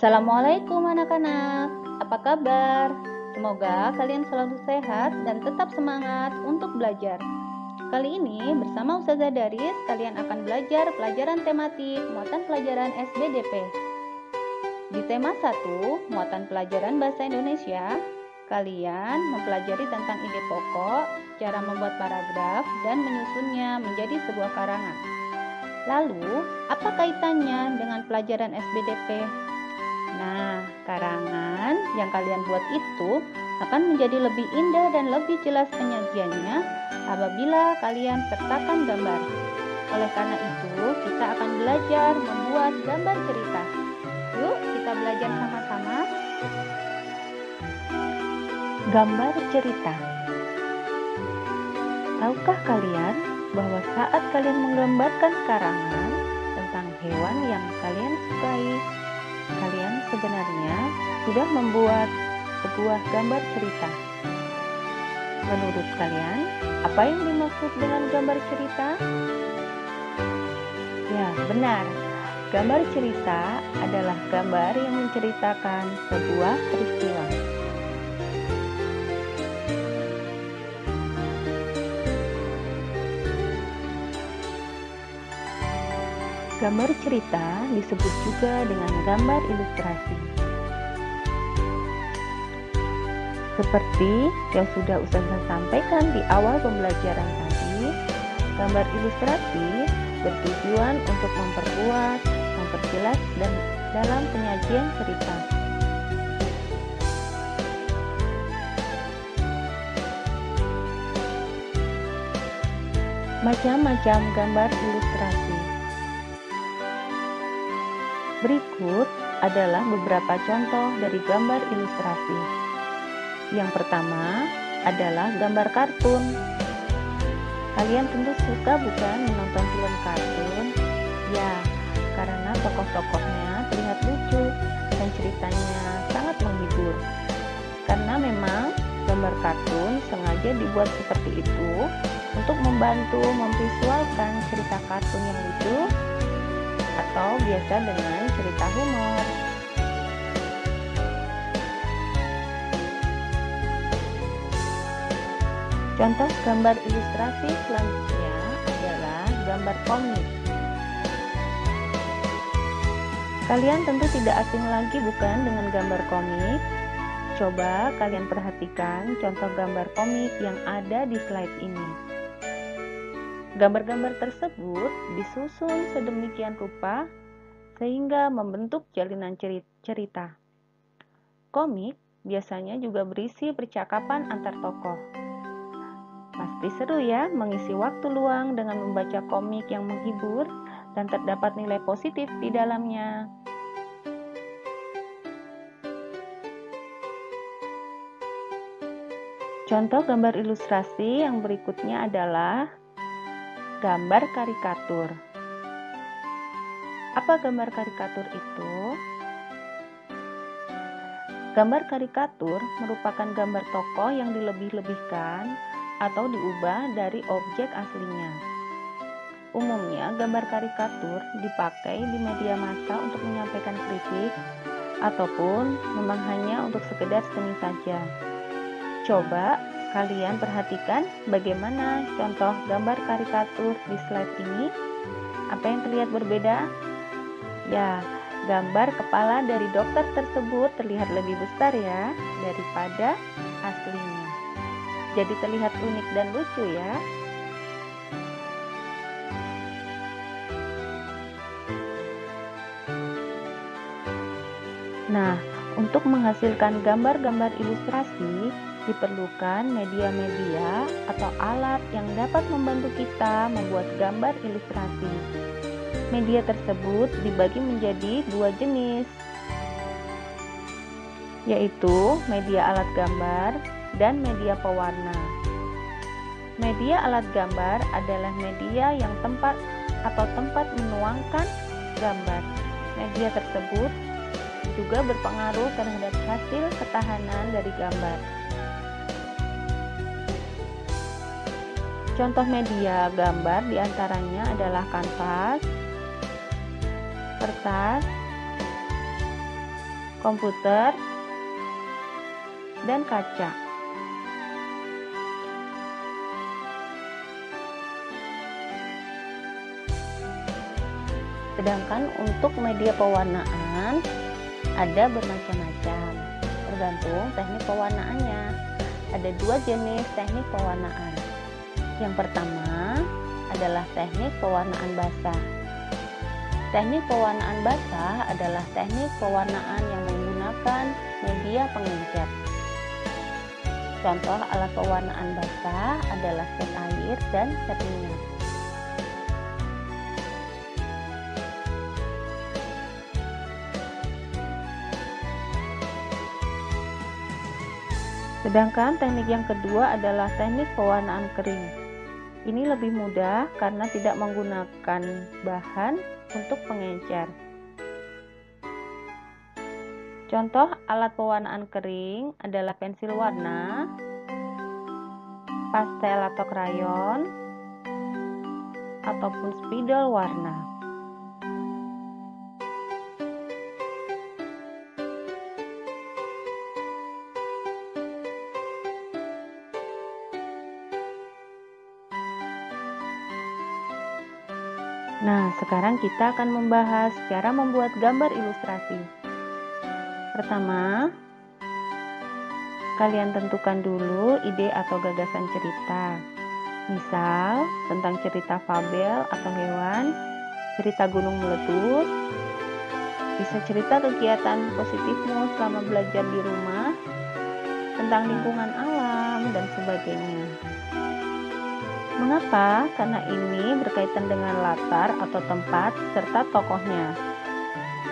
Assalamualaikum anak-anak, apa kabar? Semoga kalian selalu sehat dan tetap semangat untuk belajar. Kali ini bersama Ustazah Daris, kalian akan belajar pelajaran tematik muatan pelajaran SBDP. Di tema 1, muatan pelajaran bahasa Indonesia, kalian mempelajari tentang ide pokok, cara membuat paragraf, dan menyusunnya menjadi sebuah karangan. Lalu, apa kaitannya dengan pelajaran SBDP? Nah, karangan yang kalian buat itu akan menjadi lebih indah dan lebih jelas penyajiannya apabila kalian sertakan gambar. Oleh karena itu, kita akan belajar membuat gambar cerita. Yuk, kita belajar sama-sama. Gambar cerita. Tahukah kalian bahwa saat kalian menggambarkan karangan tentang hewan yang kalian sukai, kalian sebenarnya sudah membuat sebuah gambar cerita. Menurut kalian, apa yang dimaksud dengan gambar cerita? Ya, benar. Gambar cerita adalah gambar yang menceritakan sebuah peristiwa. Gambar cerita disebut juga dengan gambar ilustrasi. Seperti yang sudah Ustazah sampaikan di awal pembelajaran tadi, gambar ilustrasi bertujuan untuk memperkuat, memperjelas dan dalam penyajian cerita. Macam-macam gambar ilustrasi. Berikut adalah beberapa contoh dari gambar ilustrasi. Yang pertama adalah gambar kartun. Kalian tentu suka bukan menonton film kartun? Ya, karena tokoh-tokohnya terlihat lucu dan ceritanya sangat menghibur. Karena memang gambar kartun sengaja dibuat seperti itu untuk membantu memvisualkan cerita kartun yang lucu atau biasa dengan cerita humor. Contoh gambar ilustrasi selanjutnya adalah gambar komik. Kalian tentu tidak asing lagi bukan dengan gambar komik? Coba kalian perhatikan contoh gambar komik yang ada di slide ini. Gambar-gambar tersebut disusun sedemikian rupa sehingga membentuk jalinan cerita. Komik biasanya juga berisi percakapan antar tokoh. Pasti seru ya mengisi waktu luang dengan membaca komik yang menghibur dan terdapat nilai positif di dalamnya. Contoh gambar ilustrasi yang berikutnya adalah gambar karikatur. Apa gambar karikatur itu? Gambar karikatur merupakan gambar tokoh yang dilebih-lebihkan atau diubah dari objek aslinya. Umumnya, gambar karikatur dipakai di media massa untuk menyampaikan kritik ataupun memang hanya untuk sekedar seni saja. Coba kalian perhatikan bagaimana contoh gambar karikatur di slide ini. Apa yang terlihat berbeda? Ya, gambar kepala dari dokter tersebut terlihat lebih besar ya daripada aslinya. Jadi terlihat unik dan lucu ya. Nah, untuk menghasilkan gambar-gambar ilustrasi diperlukan media-media atau alat yang dapat membantu kita membuat gambar ilustrasi. Media tersebut dibagi menjadi dua jenis, yaitu media alat gambar dan media pewarna. Media alat gambar adalah media yang tempat menuangkan gambar. Media tersebut juga berpengaruh terhadap hasil ketahanan dari gambar. Contoh media gambar diantaranya adalah kanvas, kertas, komputer, dan kaca. Sedangkan untuk media pewarnaan ada bermacam-macam, tergantung teknik pewarnaannya. Ada 2 jenis teknik pewarnaan. Yang pertama adalah teknik pewarnaan basah. Teknik pewarnaan basah adalah teknik pewarnaan yang menggunakan media pengencer. Contoh alat pewarnaan basah adalah cat air dan cat minyak. Sedangkan teknik yang kedua adalah teknik pewarnaan kering. Ini lebih mudah karena tidak menggunakan bahan untuk pengencer. Contoh alat pewarnaan kering adalah pensil warna, pastel atau krayon, ataupun spidol warna. Nah, sekarang kita akan membahas cara membuat gambar ilustrasi. Pertama, kalian tentukan dulu ide atau gagasan cerita. Misal, tentang cerita fabel atau hewan, cerita gunung meletus, bisa cerita kegiatan positifmu selama belajar di rumah, tentang lingkungan alam, dan sebagainya. Mengapa? Karena ini berkaitan dengan latar atau tempat serta tokohnya.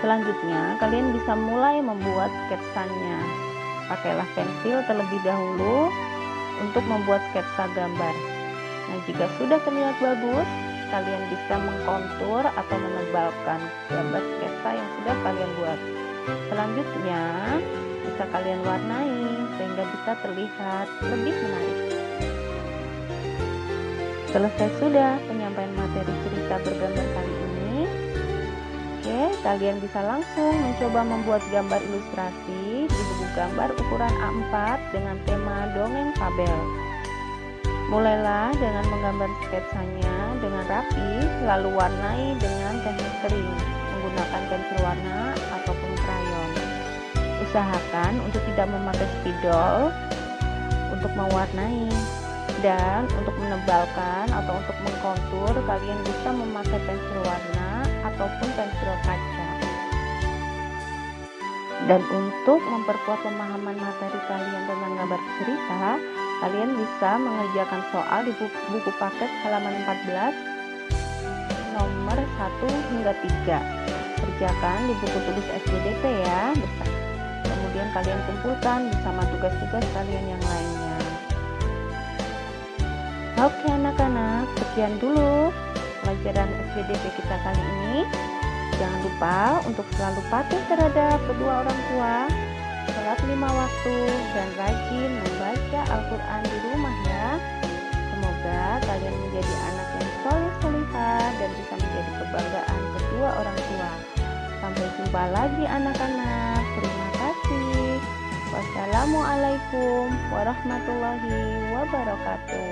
Selanjutnya, kalian bisa mulai membuat sketsanya. Pakailah pensil terlebih dahulu untuk membuat sketsa gambar. Nah, jika sudah terlihat bagus, kalian bisa mengkontur atau menebalkan gambar sketsa yang sudah kalian buat. Selanjutnya, bisa kalian warnai sehingga bisa terlihat lebih menarik. Selesai sudah penyampaian materi cerita bergambar kali ini. Oke, kalian bisa langsung mencoba membuat gambar ilustrasi di buku gambar ukuran A4 dengan tema dongeng fabel. Mulailah dengan menggambar sketsanya dengan rapi, lalu warnai dengan teknik kering menggunakan pensil warna ataupun krayon. Usahakan untuk tidak memakai spidol untuk mewarnai. Dan untuk menebalkan atau untuk mengkontur, kalian bisa memakai pensil warna ataupun pensil kaca. Dan untuk memperkuat pemahaman materi kalian tentang gambar cerita, kalian bisa mengerjakan soal di buku paket halaman 14 nomor 1 hingga 3. Kerjakan di buku tulis SPDP ya. Kemudian kalian kumpulkan bersama tugas-tugas kalian yang lainnya. Oke anak-anak, sekian dulu pelajaran SPDP kita kali ini. Jangan lupa untuk selalu patuh terhadap kedua orang tua, sholat 5 waktu, dan rajin membaca Al-Quran di rumah ya. Semoga kalian menjadi anak yang soleh-solehah dan bisa menjadi kebanggaan kedua orang tua. Sampai jumpa lagi anak-anak. Terima kasih. Wassalamualaikum warahmatullahi wabarakatuh.